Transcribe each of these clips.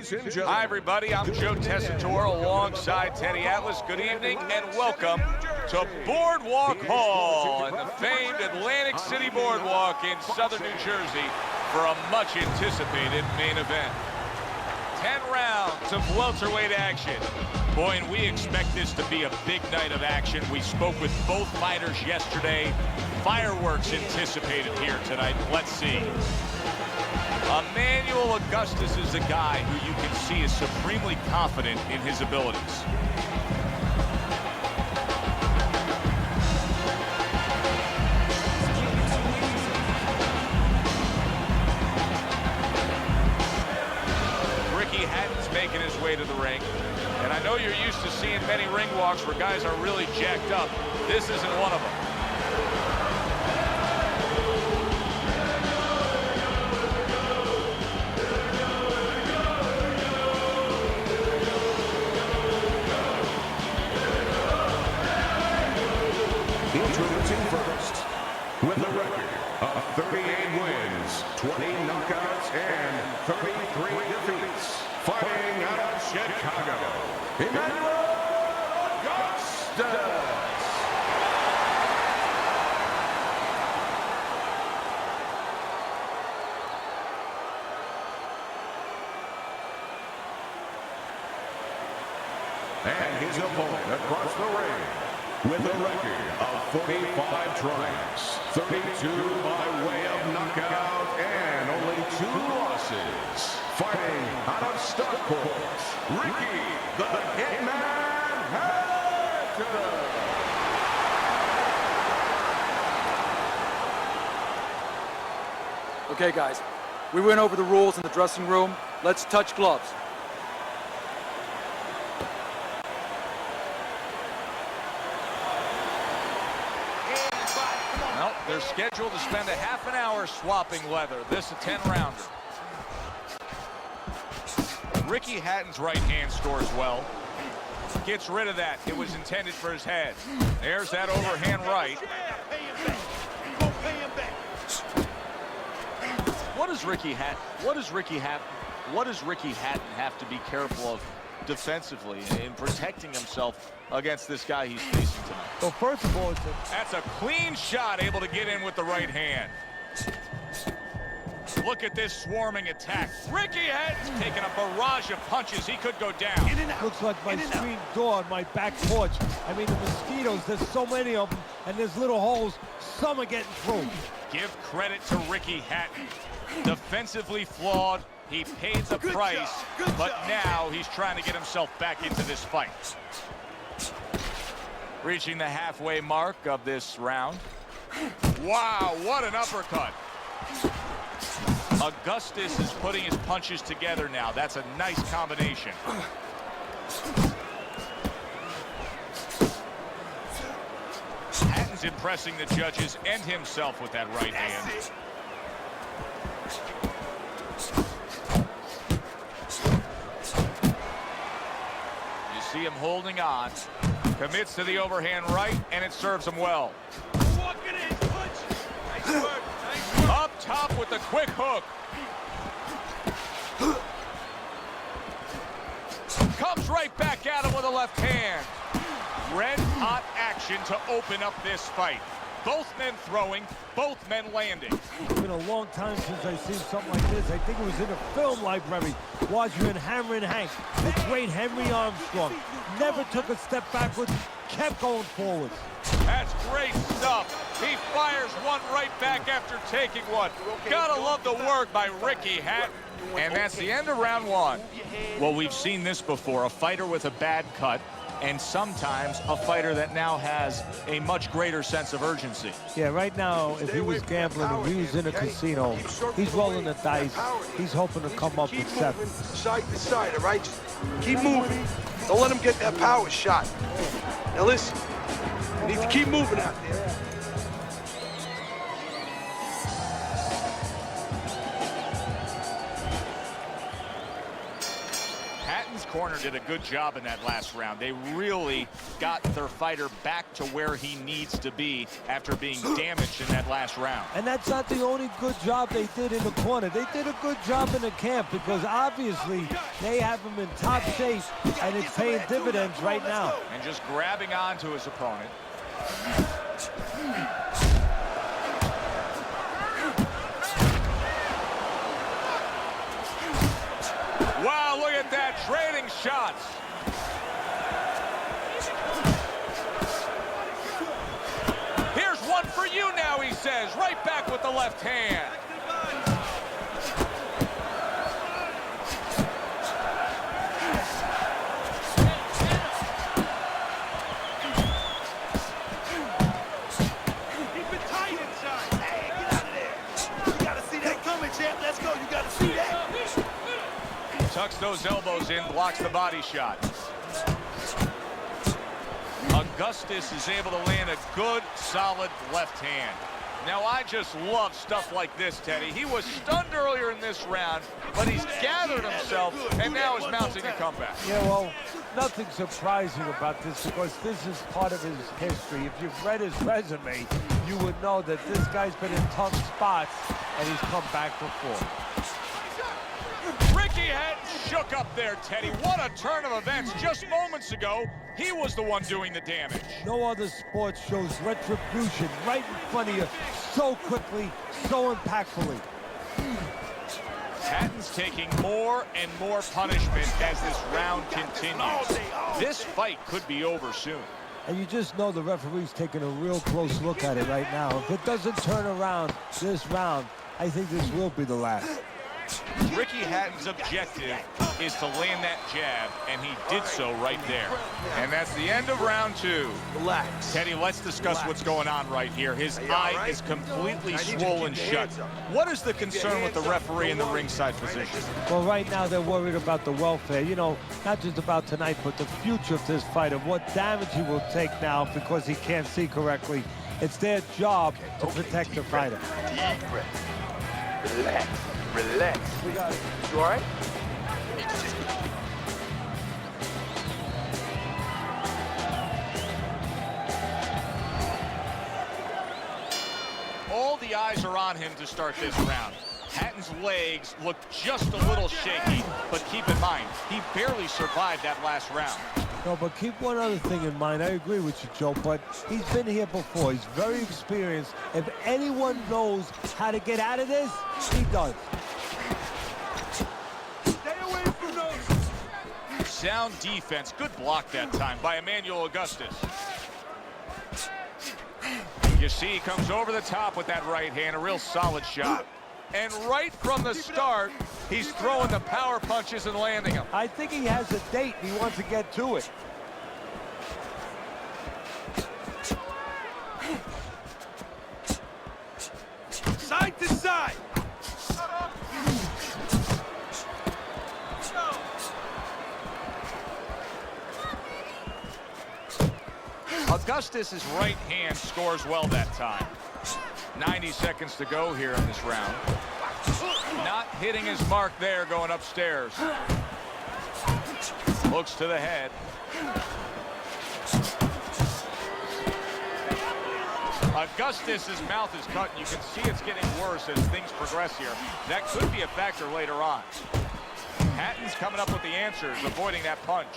Ladies and gentlemen. Hi, everybody. I'm Joe Tessitore alongside Teddy Atlas. Good evening and welcome to Boardwalk Hall and the famed Atlantic City Boardwalk in southern New Jersey for a much-anticipated main event. 10 rounds of welterweight action. Boy, and we expect this to be a big night of action. We spoke with both fighters yesterday. Fireworks anticipated here tonight. Let's see. Emmanuel Augustus is a guy who you can see is supremely confident in his abilities. Ricky Hatton's making his way to the ring. And I know you're used to seeing many ring walks where guys are really jacked up. This isn't one of them. Introducing first, with a record of 38 wins, 20 knockouts, and 33 defeats, fighting out of Chicago, Emmanuel Augustus. And his opponent across the ring, with a record of 45 triumphs, 32 by way of knockout, and only 2 losses. Fighting out of Stockport, Ricky the Hitman Hatton. Okay, guys, we went over the rules in the dressing room. Let's touch gloves. Well, they're scheduled to spend a half an hour swapping leather. This a 10-rounder. Ricky Hatton's right hand scores well. Gets rid of that. It was intended for his head. There's that overhand right. What does Ricky Hatton have to be careful of defensively in protecting himself against this guy he's facing tonight? Well, first of all, That's a clean shot, able to get in with the right hand. Look at this swarming attack. Ricky Hatton's taking a barrage of punches. He could go down. looks like my screen door on my back porch. I mean, the mosquitoes, there's so many of them, and there's little holes. Some are getting through. Give credit to Ricky Hatton. Defensively flawed. He paid the price, but now he's trying to get himself back into this fight. Reaching the halfway mark of this round. Wow, what an uppercut. Augustus is putting his punches together now. That's a nice combination. Hatton's impressing the judges and himself with that right hand. You see him holding on. Commits to the overhand right, and it serves him well. Up top with the quick hook. Comes right back at him with a left hand. Red hot action to open up this fight. Both men throwing, both men landing. It's been a long time since I've seen something like this. I think it was in a film library, watching Hammer and Hank. The great Henry Armstrong never took a step backwards, kept going forward. That's great stuff. He fires one right back after taking one. Gotta love the work by Ricky Hatton. And that's the end of round 1. Well, we've seen this before. A fighter with a bad cut, and sometimes a fighter that now has a much greater sense of urgency. Yeah, right now, if he was gambling and he was in a casino, he's rolling the dice. He's hoping to come up with 7. Side to side, all right? Just keep moving. Don't let him get that power shot. Now listen, you need to keep moving out there. Hatton's corner did a good job in that last round. They really got their fighter back to where he needs to be after being damaged in that last round. And that's not the only good job they did in the corner. They did a good job in the camp because obviously they have him in top shape and it's paying dividends right now. And just grabbing onto his opponent. Wow, look at that, trading shots. Here's one for you now, he says, right back with the left hand. Keep it tight inside. Hey, get out of there. You gotta see that coming, champ. Let's go. You gotta see that. Tucks those elbows in, blocks the body shot. Augustus is able to land a good, solid left hand. Now, I just love stuff like this, Teddy. He was stunned earlier in this round, but he's gathered himself and now is mounting a comeback. Yeah, well, nothing surprising about this because this is part of his history. If you've read his resume, you would know that this guy's been in tough spots and he's come back before. Ricky Hatton shook up there, Teddy. What a turn of events. Just moments ago, he was the one doing the damage. No other sport shows retribution right in front of you so quickly, so impactfully. Hatton's taking more and more punishment as this round continues. This fight could be over soon. And you just know the referee's taking a real close look at it right now. If it doesn't turn around this round, I think this will be the last. Ricky Hatton's objective is to land that jab, and he did so right there. And that's the end of round two. Relax. Teddy, let's discuss what's going on right here. His eye is completely swollen shut. What is the concern with the referee in the ringside position? Well, right now they're worried about the welfare. You know, not just about tonight, but the future of this fight, of what damage he will take now because he can't see correctly. It's their job to protect the fighter. Deep breath. Relax. Relax. We got it. You all right? All the eyes are on him to start this round. Hatton's legs look just a little shaky, but keep in mind, he barely survived that last round. No, but keep one other thing in mind. I agree with you, Joe, but he's been here before. He's very experienced. If anyone knows how to get out of this, he does. Stay away from those. Sound defense. Good block that time by Emmanuel Augustus. You see he comes over the top with that right hand, a real solid shot. And right from the start, he's throwing the power punches and landing them. I think he has a date and he wants to get to it. Side to side. Augustus's right hand scores well that time. 90 seconds to go here in this round. Not hitting his mark there, going upstairs. Looks to the head. Augustus's mouth is cut, and you can see it's getting worse as things progress here. That could be a factor later on. Hatton's coming up with the answers, avoiding that punch.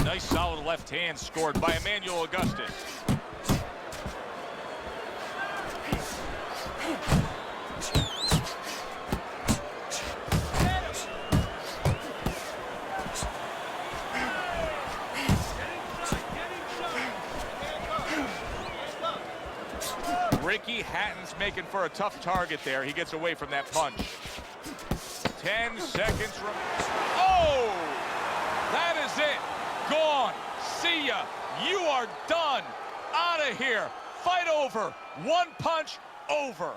Nice solid left hand scored by Emmanuel Augustus. Ricky Hatton's making for a tough target there. He gets away from that punch. 10 seconds. Oh! That is it. Gone. See ya. You are done. Out of here. Fight over. One punch over.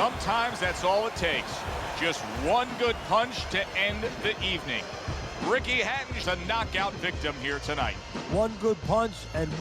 Sometimes that's all it takes. Just one good punch to end the evening. Ricky Hatton's a knockout victim here tonight. One good punch and